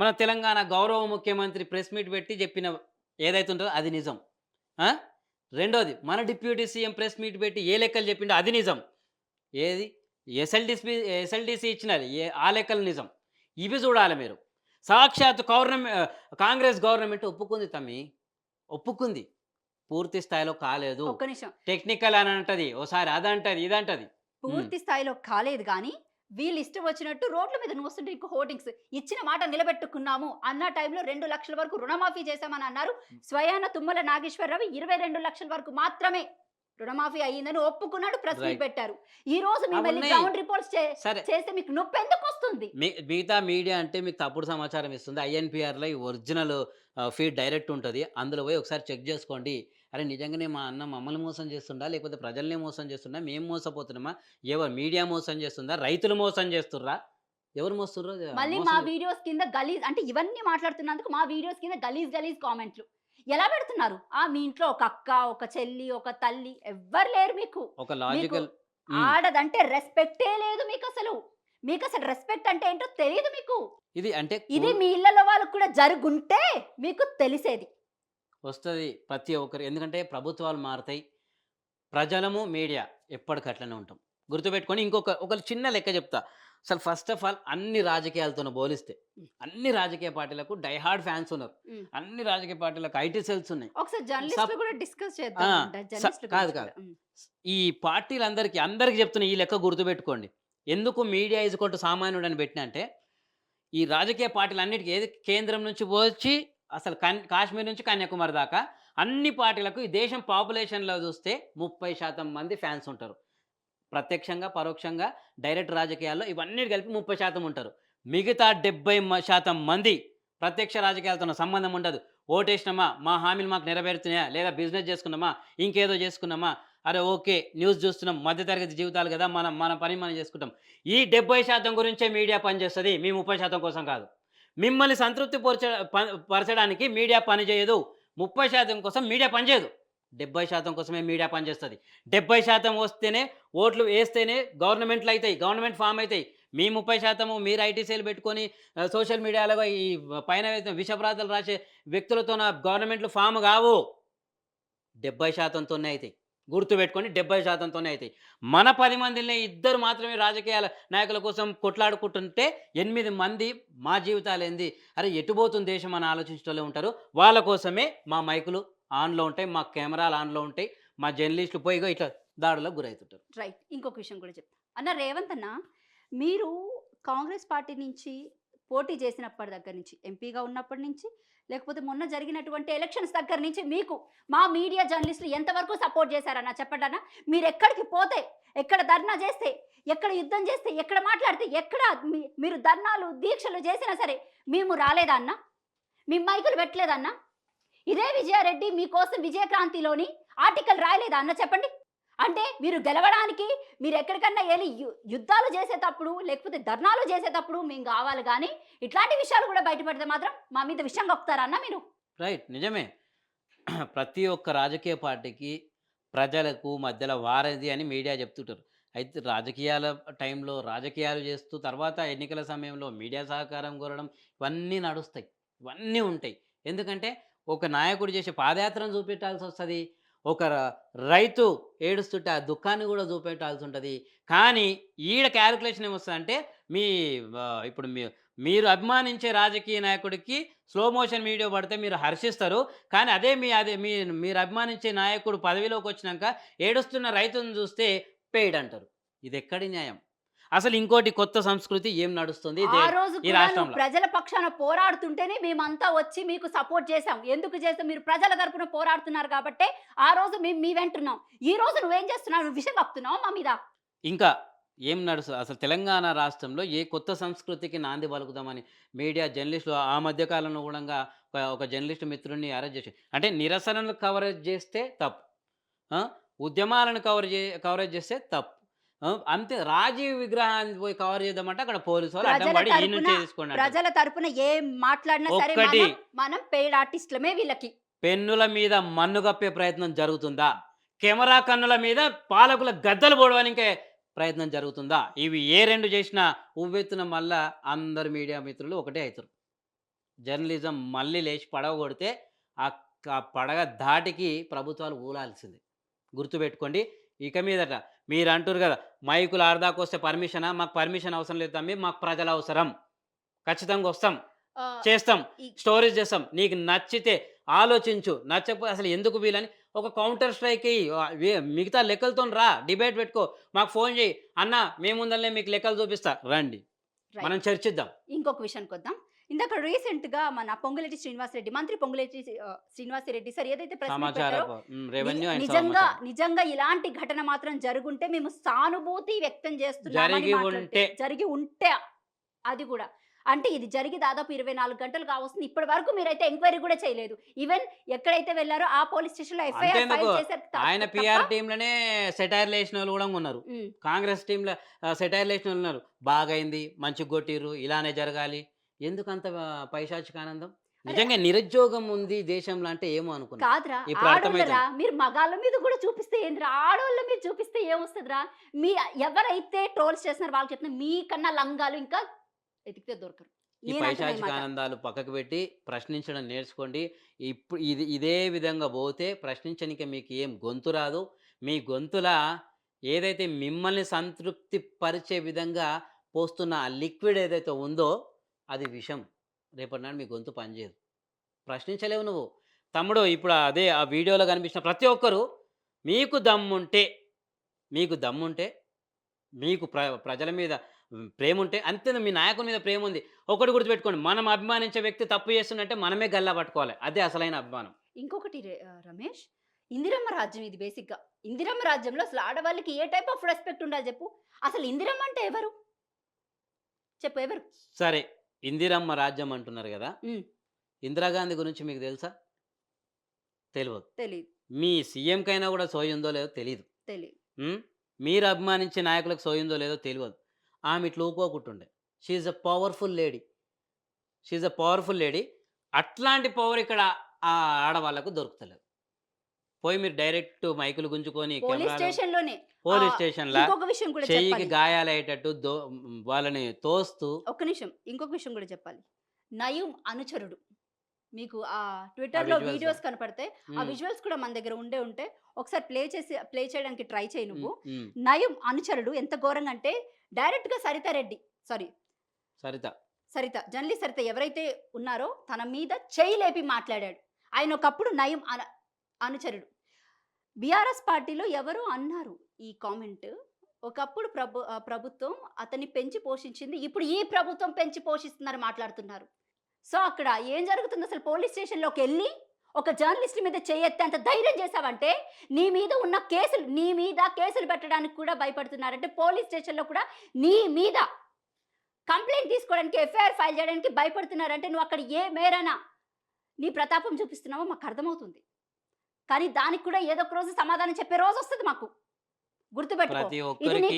మన తెలంగాణ గౌరవ ముఖ్యమంత్రి ప్రెస్ మీట్ పెట్టి చెప్పిన ఏదైతే ఉంటదో అది నిజం. ఆ! రెండోది మన డిప్యూటీ సీఎం ప్రెస్ మీట్ పెట్టి ఏ లెక్కలు చెప్పిండో అది నిజం. ఏది? ఎస్ఎల్డిసి ఇచ్చినది ఆ లెక్కలు నిజం. ఇవి చూడాలి మీరు. సాక్షాత్ కాంగ్రెస్ గవర్నమెంట్ ఒప్పుకుంది తమ్మి. ఒప్పుకుంది. పూర్తి స్థాయిలో కాలేదు. ఒక్క నిమిషం. టెక్నికల్ అని అంటది. ఓసారి అదంటది, ఇదంటది. హ్మ్. పూర్తి స్థాయిలో కాలేదు గానీ, వీళ్ళు ఇష్టం వచ్చినట్టు రోడ్ల మీద నూస్తుంటే ఇంక హోర్డింగ్స్. ఇచ్చిన మాట నిలబెట్టుకున్నాము అన్న టైంలో 2,00,000 వరకు రుణమాఫీ చేశామని అన్నారు. స్వయాన తుమ్మల నాగేశ్వరరావు 22,00,000 వరకు మాత్రమే రుణమాఫీ అయ్యిందని ఒప్పుకున్నాడు. Press meet right. పెట్టారు. ఈ రోజు మేము వెళ్లి అవున్నాయి. గ్రౌండ్ రిపోర్ట్స్ సరే. చేస్తే మీకు నొప్పెందుకొస్తుంది? మిగతా మీడియా అంటే మీకు తప్పుడు సమాచారం ఇస్తుంది. ఐఎన్‌పిఆర్‌లో ఈ ఒరిజినల్ ఫీడ్ డైరెక్ట్ ఉంటది. అందులో పోయి ఒకసారి చెక్ జేసుకోండి. అరే! నిజంగానే మా అన్న మమ్మల్ని మోసం చేస్తుండా? లేకపోతే ప్రజల్ని మోసం చేస్తుండా? మేము మోసపోతున్నామా? మీడియా మోసం చేస్తుందా? రైతులు మోసం చేస్తుర్రా? ఎవరు మోస్తుర్రో మళ్ళీ మా మోసం వీడియోస్ కింద గలీజ్ అంటే ఇవన్నీ మాట్లాడుతున్నందుకు మా వీడియోస్ కింద గలీజ్ కామెంట్లు. ఎలా పెడుతున్నారు? మీ ఇంట్లో ఒక అక్క, ఒక చెల్లి, ఒక తల్లి ఎవ్వరు లేరు మీకు. ఒక లాజికల్ ఆడదంటే రెస్పెక్టే లేదు మీకసలు. మీకసలు రెస్పెక్ట్ అంటే ఏంటో తెలీదు మీకు. ఇది అంటే ఇది మీ ఇళ్ళలో వాళ్ళకి కూడా జరుగుంటే మీకు తెలిసేది. వస్తది ప్రతి ఒక్కరు. ఎందుకంటే ప్రభుత్వాలు మారతాయి. ప్రజలము, మీడియా ఎప్పటికట్లనే ఉంటాం. గుర్తుపెట్టుకొని ఒక చిన్న లెక్క చెప్తా. అసలు ఫస్ట్ ఆఫ్ ఆల్ అన్ని రాజకీయాలతోని పోలిస్తే, అన్ని రాజకీయ పార్టీలకు డై హార్డ్ ఫ్యాన్స్ ఉన్నారు. హ్మ్. అన్ని రాజకీయ పార్టీలకు ఐటీ సెల్స్ ఉన్నాయి. ఒకసారి జర్నలిస్టులు కూడా డిస్కస్ చేద్దాం. ఆ! జర్నలిస్టుల కాదు. గురించి కూడా. ఈ అందరికి చెప్తున్న ఈ లెక్క గుర్తుపెట్టుకోండి. ఎందుకు మీడియా ఈజ్ ఈక్వల్ టు సామాన్యుడని పెట్టినా అంటే, ఈ రాజకీయ పార్టీలన్నిటికి ఏది కేంద్రం నుంచి వచ్చి అసలు కాశ్మీర్ నుంచి కన్యాకుమారి దాకా అన్ని పార్టీలకు ఈ దేశం పాపులేషన్‌లో చూస్తే 30% మంది ఫ్యాన్స్ ఉంటారు. ప్రత్యక్షంగా, పరోక్షంగా, డైరెక్ట్ రాజకీయాల్లో ఇవన్నీ కలిపి 30% ఉంటారు. మిగతా 70% మంది ప్రత్యక్ష రాజకీయాలతోని సంబంధం ఉండదు. ఓటేసినామా, మా హామీలు మాకు నెరవేరుతున్నాయా, లేదా బిజినెస్ చేసుకున్నామా, ఇంకేదో చేసుకున్నామా, అరే ఓకే న్యూస్ చూస్తున్నాం, మధ్యతరగతి జీవితాలు కదా, మన పని మనం చేసుకుంటాం. ఈ 70% గురించే మీడియా పనిచేస్తది. మీ 30% కోసం కాదు. మిమ్మల్ని సంతృప్తి పరచడానికి మీడియా పనిచేయదు. 30% కోసం మీడియా పనిచేయదు. 70% కోసమే మీడియా పనిచేస్తది. 70% వస్తేనే, ఓట్లు వేస్తేనే గవర్నమెంట్‌లయితాయి. గవర్నమెంట్ ఫార్మ్ అయితాయి. మీ 30% మీరు ఐటీ సెల్ పెట్టుకొని సోషల్ మీడియాలో ఈ పైన విషప్రాతాలు రాసే వ్యక్తులతోన గవర్నమెంట్‌లు ఫార్మ్ గావు. 70% తోనే అయితాయి. గుర్తుపెట్టుకోండి 70% తోనే అయితాయి. మన 10 మందిలో ఇద్దరు మాత్రమే రాజకీయాల నాయకుల కోసం కొట్లాడుకుంటుంటే 8 మంది మా జీవితాలేంది, అరే ఎటుపోతుంది దేశం అని ఆలోచించేటోళ్ళే ఉంటారు. వాళ్ళ కోసమే మా మైకులు ఆన్‌లో ఉంటాయి. మా కెమెరాలు ఆన్‌లో ఉంటాయి. మా జర్నలిస్టులు పోయి ఇట్లా దాడులకు గురైతుంటారు. రైట్. ఇంకొక విషయం కూడా చెప్తా. అన్న రేవంత్ అన్న, మీరు కాంగ్రెస్ పార్టీ నుంచి పోటీ చేసినప్పటి దగ్గర నుంచి, ఎంపీగా ఉన్నప్పటి నుంచి, లేకపోతే మొన్న జరిగినటువంటి ఎలక్షన్స్ దగ్గర నుంచి మీకు మా మీడియా జర్నలిస్టులు ఎంతవరకు సపోర్ట్ చేశారన్న చెప్పండన్న. మీరు ఎక్కడికి పోతే, ఎక్కడ ధర్నా చేస్తే, ఎక్కడ యుద్ధం చేస్తే, ఎక్కడ మాట్లాడితే, ఎక్కడ మీరు ధర్నాలు, దీక్షలు చేసినా సరే మేము రాలేదా అన్న? మీ మైకులు పెట్టలేదన్న? ఇదే విజయారెడ్డి మీకోసం విజయక్రాంతిలోని ఆర్టికల్ రాయలేదా అన్న చెప్పండి? అంటే మీరు గెలవడానికి మీరు ఎక్కడికన్నా వెళ్ళి యుద్ధాలు చేసేటప్పుడు, లేకపోతే ధర్నాలు చేసేటప్పుడు మేము కావాలి గానీ, ఇట్లాంటి విషయాలు కూడా బయటపడితే మాత్రం మా మీద విషయం కక్కుతారా అన్న మీరు? రైట్. నిజమే. ప్రతి ఒక్క రాజకీయ పార్టీకి ప్రజలకు మధ్యలో వారధి అని మీడియా చెప్తుంటారు. అయితే రాజకీయాల టైంలో రాజకీయాలు చేస్తూ తర్వాత ఎన్నికల సమయంలో మీడియా సహకారం కోరడం ఇవన్నీ నడుస్తాయి. ఇవన్నీ ఉంటాయి. ఎందుకంటే ఒక నాయకుడు చేసే పాదయాత్రను చూపెట్టాల్సొస్తది. ఒక రైతు ఏడుస్తుంటే ఆ దుఃఖాన్ని కూడా చూపెట్టాల్సుంటది. కానీ ఈడ క్యాలిక్యులేషన్ ఏమొస్తదంటే మీ ఇప్పుడు మీరు అభిమానించే రాజకీయ నాయకుడికి స్లో మోషన్ వీడియో పడితే మీరు హర్షిస్తారు. కానీ అదే మీరు అభిమానించే నాయకుడు పదవిలోకొచ్చినంక ఏడుస్తున్న రైతును చూస్తే పెయిడ్ అంటారు. ఇదెక్కడి న్యాయం? అసలు ఇంకోటి కొత్త సంస్కృతి ఏం నడుస్తుంది ఆ రోజు ఈ కూడా నువ్వు రాష్ట్రంలో? ప్రజల పక్షాన పోరాడుతుంటేనే మేమంతా వచ్చి మీకు సపోర్ట్ చేశాం. ఎందుకు చేసాం? మీరు ప్రజల తరపున పోరాడుతున్నారు కాబట్టే ఆ రోజు మేము మీ వెంటున్నాం. ఈ రోజు నువ్వేం చేస్తున్నావు? నువ్వు విషం కక్కుతున్నావా మా మీద? ఇంకా ఏం నడుస్తది? అసలు తెలంగాణ రాష్ట్రంలో ఏ కొత్త సంస్కృతికి నాంది పలుకుదామని మీడియా జర్నలిస్టులు ఆ మధ్య కాలంలో గూడంగా ఒక జర్నలిస్ట్ మిత్రుడిని అరెస్ట్ చేసి, అంటే నిరసనలు కవరేజ్ చేస్తే తప్పు. ఆ! ఉద్యమాలను కవరేజ్ చేస్తే తప్పు. అంతే రాజీవ్ విగ్రహాన్ని పోయి కవర్ చేద్దామంటే అక్కడ పోలీసు వాళ్ళు అడ్డం ప్రజల పడి ఈయన తరపున నుంచే తీసుకోండి అంటారు. ప్రజల తరపున ఏం మాట్లాడినా సరే ఒక్కటి మనం పెయిడ్ ఆర్టిస్టులమే వీళ్ళకి. పెన్నుల మీద మన్ను కప్పే ప్రయత్నం జరుగుతుందా? కెమెరా కన్నుల మీద పాలకుల గద్దలు పోవడానికే ప్రయత్నం జరుగుతుందా? ఇవి ఏ 2 చేసినా ఉవ్వెత్తున మళ్ళా అందరు మీడియా మిత్రులు ఒకటే అయితారు. జర్నలిజం మళ్ళీ లేచి పడవ కొడితే ఆ పడగ ధాటికి ప్రభుత్వాలు ఊలాల్సిందే. గుర్తుపెట్టుకోండి. ఇక మీదట మీరు అంటారు కదా, మైకులు ఆడదాకొస్తే పర్మిషనా? మాకు పర్మిషన్ అవసరం లేదు తమ్మి, మాకు ప్రజలు అవసరం. ఖచ్చితంగా వస్తాం, ఆహ్, చేస్తాం, ఈ స్టోరీస్ చేస్తాం. నీకు నచ్చితే ఆలోచించు, నచ్చకపోతే అసలు ఎందుకు వీలని ఒక కౌంటర్ స్ట్రైక్ ఎయ్యి. మిగతా లెక్కలతోని రా, డిబేట్ పెట్టుకో, మాకు ఫోన్ చేయి. అన్న మీ ముందలనే మీకు లెక్కలు చూపిస్తా, రండి. మనం రైట్. చర్చిద్దాం. ఇంకొక విషయానికొద్దాం. ఇందాక రీసెంట్‌గా మన పొంగులేటి శ్రీనివాసరెడ్డి, మంత్రి పొంగులేటి శ్రీనివాసరెడ్డి సార్ ఏదైతే ప్రెస్ మీట్ సమాచార పెట్టారో, రెవెన్యూ అండ్ నిజంగా, సమాచారం. నిజంగా ఇలాంటి ఘటన మాత్రం జరుగుంటే మేము సానుభూతి వ్యక్తం చేస్తున్నామని జరిగి మాట్లాడితే, ఉంటే జరిగి ఉంటే అది కూడా. అంటే ఇది జరిగి దాదాపు 24 గంటలు కావస్తుంది. ఇప్పటి వరకు మీరైతే ఎంక్వైరీ కూడా చేయలేదు. ఈవెన్ ఎక్కడైతే వెళ్లారో ఆ పోలీస్ స్టేషన్‌లో ఎఫ్ఐఆర్ అంతెందుకు, ఫైల్ చేశారు ఆయన తప్ప. పీఆర్ టీమ్‌లోనే సెటైర్‌లు ఏసినోళ్ళు గూడా ఉన్నారు. హ్మ్. కాంగ్రెస్ టీమ్‌లో సెటైర్‌లు ఏసినోళ్ళు ఉన్నారు. బాగైంది, మంచిగా గొట్టిర్రు, ఇలానే జరగాలి. ఎందుకంత పైశాచిక ఆనందం? అరే నిజంగా నిరుద్యోగం ఉంది దేశంలో అంటే ఏమో అనుకున్నా. కాదురా, ఇప్పుడు ఆడోళ్ళరా అర్థమైతుంది. మీరు మగాళ్ళ మీద కూడా చూపిస్తే ఏందిరా? ఆడోళ్ళ మీద చూపిస్తే ఏమొస్తదిరా? మీ ఎవరైతే ట్రోల్స్ చేస్తున్నారో వాళ్ళకి చెప్తున్నా, మీకన్నా లంగాలు ఇంకా ఎతికితే దొరకరు. ఈ నేను అంటున్నా ఈ పైశాచిక మాట. ఆనందాలు పక్కకు పెట్టి ప్రశ్నించడం నేర్చుకోండి. ఇదే విధంగా పోతే ప్రశ్నించనీకి మీకు ఏం గొంతు రాదు. మీ గొంతుల ఏదైతే మిమ్మల్ని సంతృప్తి పరిచే విధంగా పోస్తున్న ఆ లిక్విడ్ ఏదైతే ఉందో అది విషం. రేపటి నాడు మీ గొంతు పనిచేయదు. ప్రశ్నించలేవు నువ్వు. తమ్ముడు ఇప్పుడు అదే ఆ వీడియోలో కనిపించిన ప్రతి ఒక్కరు మీకు దమ్ముంటే, మీకు దమ్ముంటే, మీకు ప్రజల మీద ప్రేముంటే అంతే, మీ నాయకుని మీద ప్రేముంది. ఒకటి గుర్తుపెట్టుకోండి, మనం అభిమానించే వ్యక్తి తప్పు చేస్తుండంటే మనమే గల్లా పట్టుకోవాలి. అదే అసలైన అభిమానం. ఇంకొకటి రమేష్, ఇందిరమ్మ రాజ్యం ఇది బేసిక్‌గా. ఇందిరమ్మ రాజ్యంలో అసలు ఆడవాళ్ళకి ఏ టైప్ ఆఫ్ రెస్పెక్ట్ ఉండాలి చెప్పు? అసలు ఇందిరమ్మ అంటే ఎవరు? చెప్పు ఎవరు? సరే, ఇందిరమ్మ రాజ్యం అంటున్నారు గదా! హ్మ్. ఇందిరాగాంధీ గురించి మీకు తెలుసా? తెలవదు. తెలీదు. మీ సీఎంకైనా గూడా సోయుందో లేదో తెలీదు. తెలీదు. హ్మ్. మీరు అభిమానించే నాయకులకు సోయుందో లేదో తెలవదు. ఆమె ఇట్లా ఊకోకుంటుండే. She is a powerful lady. She is a powerful lady. అట్లాంటి పవర్ ఇక్కడ ఆడవాళ్ళకు దొరుకుతలేదు. పోయి మీరు డైరెక్ట్ మైకులు గుంజుకొని పోలీస్ కెమెరాలు స్టేషన్‌లోనే. పోలీస్ స్టేషన్‌లా ఇంకొక విషయం కూడా చెయ్యికి చెప్పాలి. గాయాలయ్యేటట్టు వాళ్ళని తోస్తూ ఒక్క నిమిషం. ఇంకొక విషయం కూడా చెప్పాలి. నయీం అనుచరుడు. మీకు ఆ ట్విట్టర్‌లో విజువల్స్. వీడియోస్ కనపడతాయి. ఆ హ్మ్. విజువల్స్ కూడా మన దగ్గర ఉంటే ఒకసారి ప్లే చేయడానికి ట్రై చెయి హ్మ్. నువ్వు. హ్మ్. నయీం అనుచరుడు ఎంత ఘోరంగా అంటే డైరెక్ట్‌గా సారీ, సరిత. జర్నలిస్ట్ సరిత ఎవరైతే ఉన్నారో తన మీద చెయ్యి లేపి మాట్లాడాడు. ఆయన ఒకప్పుడు నయీం అనుచరుడు. బీఆర్ఎస్ పార్టీలో ఎవరో అన్నారు ఈ కామెంట్. ఒకప్పుడు ప్రభుత్వం అతన్ని పెంచి పోషించింది. ఇప్పుడు ఈ ప్రభుత్వం పెంచి పోషిస్తుందని మాట్లాడుతున్నారు. సో, అక్కడ ఏం జరుగుతుంది? పోలీస్ స్టేషన్‌లోకెళ్ళి ఒక జర్నలిస్ట్ మీద చెయ్యెత్తేంత ధైర్యం చేశావంటే, నీ మీద కేసులు పెట్టడానికి కూడా భయపడుతున్నారంటే, పోలీస్ స్టేషన్‌లో కూడా నీ మీద కంప్లెయింట్ తీసుకోవడానికి, ఎఫ్ఐఆర్ ఫైల్ చేయడానికి భయపడుతున్నారంటే, నువ్వు అక్కడ ఏ మేరన నీ ప్రతాపం చూపిస్తున్నావో మాకర్థమవుతుంది. కానీ దానికి కూడా ఏదో ఒక రోజు సమాధానం చెప్పే రోజొస్తది మాకు. గుర్తుపెట్టుకో. ప్రతి ఇది ఒక్కరికి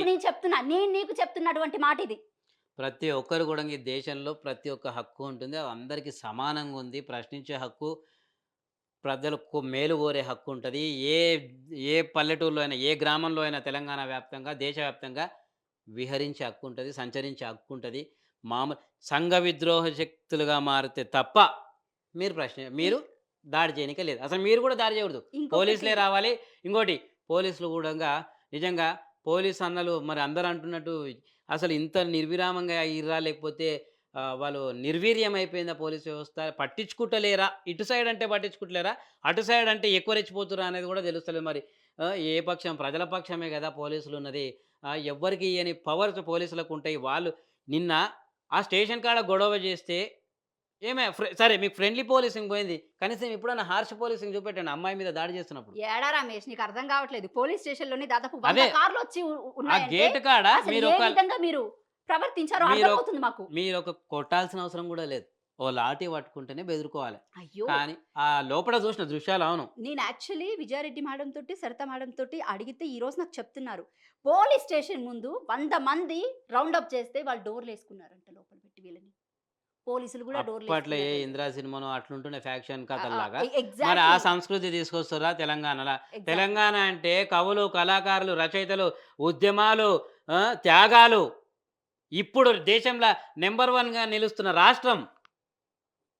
నేను నీకు చెప్తున్నటువంటి మాటిది. ప్రతి ఒక్కరు గూడా ఈ దేశంలో ప్రతి ఒక్క హక్కు ఉంటుంది. అది అందరికీ సమానంగా ఉంది. ప్రశ్నించే హక్కు, ప్రజలకు మేలు కోరే హక్కు ఉంటది. ఏ ఏ పల్లెటూరులో అయినా, ఏ గ్రామంలో అయినా తెలంగాణ వ్యాప్తంగా, దేశవ్యాప్తంగా విహరించే హక్కు ఉంటది. సంచరించే హక్కు ఉంటది. సంఘ విద్రోహ శక్తులుగా మారితే తప్ప మీరు ఇ దాడి చేయనీకే లేదు. అసలు మీరు కూడా దాడి చేయకూడదు. ఇంకొకటి పోలీసులే రావాలి. ఇంకోటి, పోలీసులు గూడంగా నిజంగా పోలీసు అన్నలు మరి అందరూ అంటున్నట్టు అసలు ఇంత నిర్విరామంగా అయ్యిర్రా? లేకపోతే వాళ్ళు నిర్వీర్యం అయిపోయిందా పోలీస్ వ్యవస్థ? పట్టించుకుంటలేరా? ఇటు సైడ్ అంటే పట్టించుకుంటలేరా? అటు సైడ్ అంటే ఎక్కువ రెచ్చిపోతుర్రా అనేది గూడా తెలుస్తలేదు మరి. ఏ పక్షం? ప్రజల పక్షమే గదా పోలీసులున్నది. ఎవ్వరికి ఇయ్యని పవర్స్ పోలీసులకుంటాయి. వాళ్ళు నిన్న ఆ స్టేషన్ కాడ గొడవ జేస్తే సరే, మీకు ఫ్రెండ్లీ పోలీసింగ్ పోయింది. కనీసం ఎప్పుడన్నా హార్ష్ పోలీసింగ్ చూపెట్టండి అమ్మాయి మీద దాడి చేస్తున్నప్పుడు. ఏడా రమేష్, నీకు అర్థం కావట్లేదు. పోలీస్ స్టేషన్‌లోనే దాదాపు 100 అదే. కార్‌లొచ్చి ఆ ఉన్నాయంటే గేట్ కాడ అసలు ఏ మీరొక విధంగా మీరు ప్రవర్తించారో మీరొ అర్థమవుతుంది మాకు. మీరొక కొట్టాల్సిన అవసరం గూడా లేదు. ఓ లాఠీ పట్టుకుంటేనే బెదురుకోవాలి. అయ్యో! కానీ ఆ లోపల చూసిన దృశ్యాలు అవును. నేను యాక్చువల్లీ విజయారెడ్డి మేడం తోటి, సరిత మేడం తోటి అడిగితే ఈరోజు నాకు చెప్తున్నారు. పోలీస్ స్టేషన్ ముందు 100 మంది రౌండ్ అప్ చేస్తే వాళ్ళు డోర్‌లేసుకున్నారంట లోపల పెట్టి వీళ్ళని. పోలీసులు కూడా అప్పట్లో ఏ డోర్‌లేసుకున్నారంట. 'ఇంద్రా' సినిమానో అట్లుంటుండే ఫ్యాక్షన్ ఆ! కథల్లాగా. మరి ఆ ఎగ్జాక్ట్‌లీ. సంస్కృతి తీసుకొస్తుర్రా తెలంగాణల? ఎగ్జాక్ట్‌లీ. తెలంగాణ అంటే కవులు, కళాకారులు, రచయితలు, ఉద్యమాలు, త్యాగాలు. ఇప్పుడు దేశంలో నంబర్ 1గా నిలుస్తున్న రాష్ట్రం.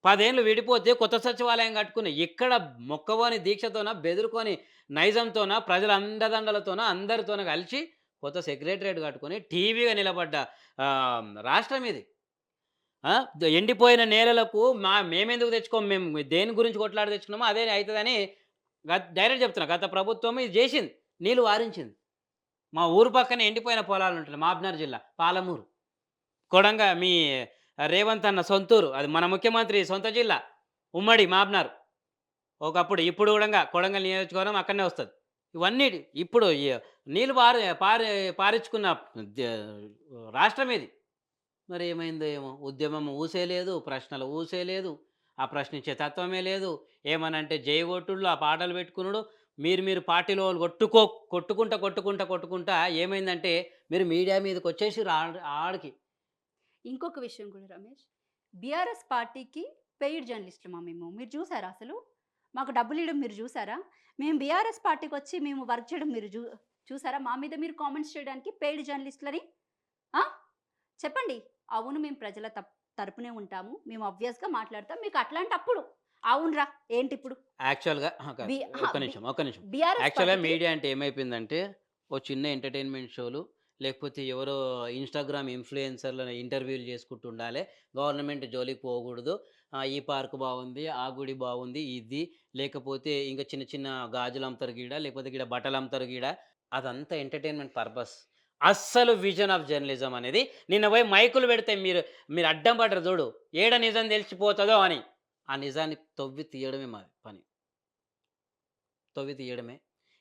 10 ఏళ్ళు విడిపోతే కొత్త సచివాలయం కట్టుకుని ఇక్కడ మొక్కవోని దీక్షతోన, బెదురుకొని, నైజంతోన, ప్రజల అండదండలతోన, అందరితోన కలిసి కొత్త సెక్రటరేట్ కట్టుకొని టీవీగా నిలబడ్డ రాష్ట్రం ఇది. ఎండిపోయిన నేలలకు మేమెందుకు తెచ్చుకోము, మేము దేని గురించి కొట్లాడి తెచ్చుకున్నామో అదే అయితదని డైరెక్ట్ చెప్తున్నా. గత ప్రభుత్వం ఇది చేసింది. నీళ్ళు వారించింది. మా ఊరు పక్కన ఎండిపోయిన పొలాలుంటాయి. మాబ్నార్ జిల్లా పాలమూరు. కొడంగ మీ రేవంత్ అన్న సొంతూరు. అది మన ముఖ్యమంత్రి సొంత జిల్లా. ఉమ్మడి మాబ్నార్. ఒకప్పుడు ఇప్పుడు గూడంగా కొడంగల్ నియోజకవర్గం అక్కడనే వస్తది. ఇవన్నీ ఇప్పుడు నీళ్ళు పారించుకున్న ద రాష్ట్రం ఇది. మరి ఏమైందో ఏమో! ఉద్యమం ఊసే లేదు. ప్రశ్నలు ఊసే లేదు. ఆ ప్రశ్నించే తత్వమే లేదు. ఏమనంటే జయగొట్టుళ్ళు, ఆ పాటలు పెట్టుకునుడు. మీరు పార్టీలో వాళ్ళు కొట్టుకుంటా ఏమైందంటే మీరు మీడియా మీదకొచ్చేసిర్రు ఆడికి. ఇంకొక విషయం కూడా రమేష్, బీఆర్ఎస్ పార్టీకి పెయిడ్ జర్నలిస్టులమా మేము. మీరు చూసారా అసలు? మాకు డబ్బులియ్యడం మీరు చూసారా? మేము బీఆర్ఎస్ పార్టీకొచ్చి మేము వర్క్ చేయడం మీరు చూసారా? మా మీద మీరు కామెంట్స్ చేయడానికి పెయిడ్ జర్నలిస్టులని? ఆ! చెప్పండి. అవును, మేము ప్రజల తరపునే ఉంటాము. మేము ఆబ్వియస్‌గా మాట్లాడతాం. మీకు అట్లాంటప్పుడు అవునురా ఏంటిప్పుడు? యాక్చువల్‌గా కాదు. బి అహా! ఒక్క నిమిషం. ఒక్క నిమిషం. బీఆర్ఎస్ యాక్చువల్‌గా పార్టీకి మీడియా అంటే ఏమైపోయిందంటే, ఓ చిన్న ఎంటర్‌టైన్‌మెంట్ షోలు, లేకపోతే ఎవరో ఇన్‌స్టాగ్రామ్ ఇన్‌ఫ్లుయెన్సర్‌లని ఇంటర్వ్యూలు చేసుకుంటూ ఉండాలే. గవర్నమెంట్ జోలికి పోకూడదు. ఈ పార్క్ బాగుంది, ఆ గుడి బాగుంది, ఇది లేకపోతే ఇంకా చిన్న చిన్న గాజులు అమ్ముతారు గీడ, లేకపోతే గీడ బట్టలు అమ్ముతారు గీడ. అదంతా ఎంటర్‌టైన్‌మెంట్ పర్పస్. అస్సలు విజన్ ఆఫ్ జర్నలిజం అనేది నిన్న పోయి మైకులు పెడితే మీరు అడ్డం పడ్డరు చూడు. ఏడ నిజం తెలిసిపోతదో అని. ఆ నిజాన్ని తవ్వి తీయడమే మాది పని. తవ్వి తీయడమే.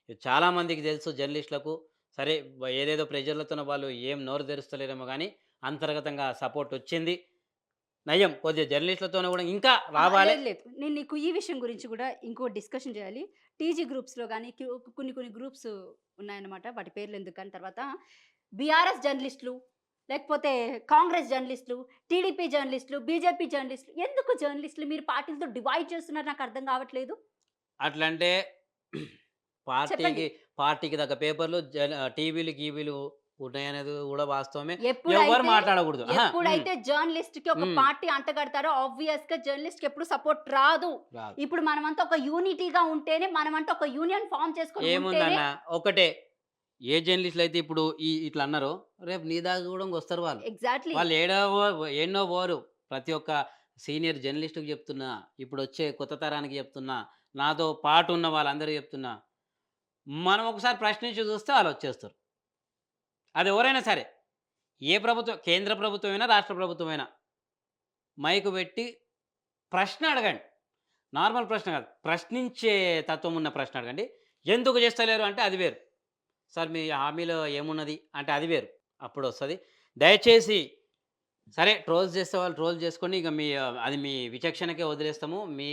ఇది చాలామందికి తెలుసు జర్నలిస్టులకు. సరే ఏదేదో ప్రెషర్‌లతోన వాళ్ళు ఏం నోరు తెరుస్తలేరేమో గానీ, అంతర్గతంగా సపోర్ట్ వచ్చింది. నయం కొద్దిగా జర్నలిస్టులతోనే గూడా ఇంకా రావాలే. లేదు, లేదు. నేను నీకు ఈ విషయం గురించి కూడా ఇంకో డిస్కషన్ చేయాలి. టీజీ గ్రూప్స్‌లో గాని కొన్ని గ్రూప్స్ ఉన్నాయన్నమాట. వాటి పేర్లు ఎందుకు కానీ తర్వాత బీఆర్ఎస్ జర్నలిస్టులు, లేకపోతే కాంగ్రెస్ జర్నలిస్టులు, టీడీపీ జర్నలిస్టులు, బీజేపీ జర్నలిస్టులు, ఎందుకు జర్నలిస్టులు మీరు పార్టీలతో డివైడ్ చేస్తున్నారు నాకు అర్థం కావట్లేదు. అట్లంటే చెప్పండి. పార్టీకి పార్టీకి తగ్గ పేపర్‌లు టీవీలు, గీవీలు ఉన్నాయనేది గూడా వాస్తవమే. ఎవ్వరు ఎప్పుడైతే మాట్లాడకూడదు. అహా! ఎప్పుడైతే జర్నలిస్ట్‌కి ఒక హ్మ్. పార్టీ అంటగడతారో ఆబ్వియస్‌గా జర్నలిస్ట్‌కి ఎప్పుడు సపోర్ట్ రాదు. రాదు. ఇప్పుడు మనమంతా ఒక యూనిటీగా ఉంటేనే, మనమంతా ఒక యూనియన్ ఫార్మ్ చేసుకొని ఉంటేనే. ఏముందన్న ఒకటే. ఏ జర్నలిస్టులైతే ఇప్పుడు ఇట్లా అన్నారో, రేపు నీ దాకా గూడా వస్తారు వాళ్ళు. ఎగ్జాక్ట్‌లీ. వాళ్ళు ఎన్నో పోరు. ప్రతి ఒక్క సీనియర్ జర్నలిస్ట్‌కి చెప్తున్నా, ఇప్పుడొచ్చే కొత్త తరానికి చెప్తున్నా, నాతో పాటు ఉన్న వాళ్ళందరికీ చెప్తున్నా. మనం ఒకసారి ప్రశ్నించి చూస్తే ఆళ్ళొచ్చేస్తారు. అదెవరైనా సరే. ఏ ప్రభుత్వం, కేంద్ర ప్రభుత్వమైనా, రాష్ట్ర ప్రభుత్వమైనా మైక్ పెట్టి ప్రశ్న అడగండి. నార్మల్ ప్రశ్న కాదు. ప్రశ్నించే తత్వం ఉన్న ప్రశ్న అడగండి. ఎందుకు చేస్తలేరు అంటే అది వేరు. సార్ మీ హామీలో ఏమున్నది అంటే అది వేరు. అప్పుడొస్తది. దయచేసి సరే ట్రోల్స్ చేసే వాళ్ళు ట్రోల్ చేసుకోండి. ఇక అది మీ విచక్షణకే వదిలేస్తాము. మీ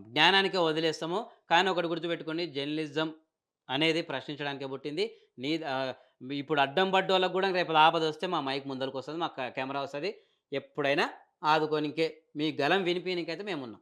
జ్ఞానానికే వదిలేస్తాము. కానీ ఒకటి గుర్తుపెట్టుకోండి, జర్నలిజం అనేది ప్రశ్నించడానికే పుట్టింది. నీ ఇప్పుడు అడ్డం పడ్డోళ్ళకి గూడా రేపు ఆపదొస్తే మా మైక్ ముందలకొస్తది. మా కెమెరా వస్తది. ఎప్పుడైనా ఆదుకోనికే, మీ గలం వినిపియనీకైతే మేమున్నాం.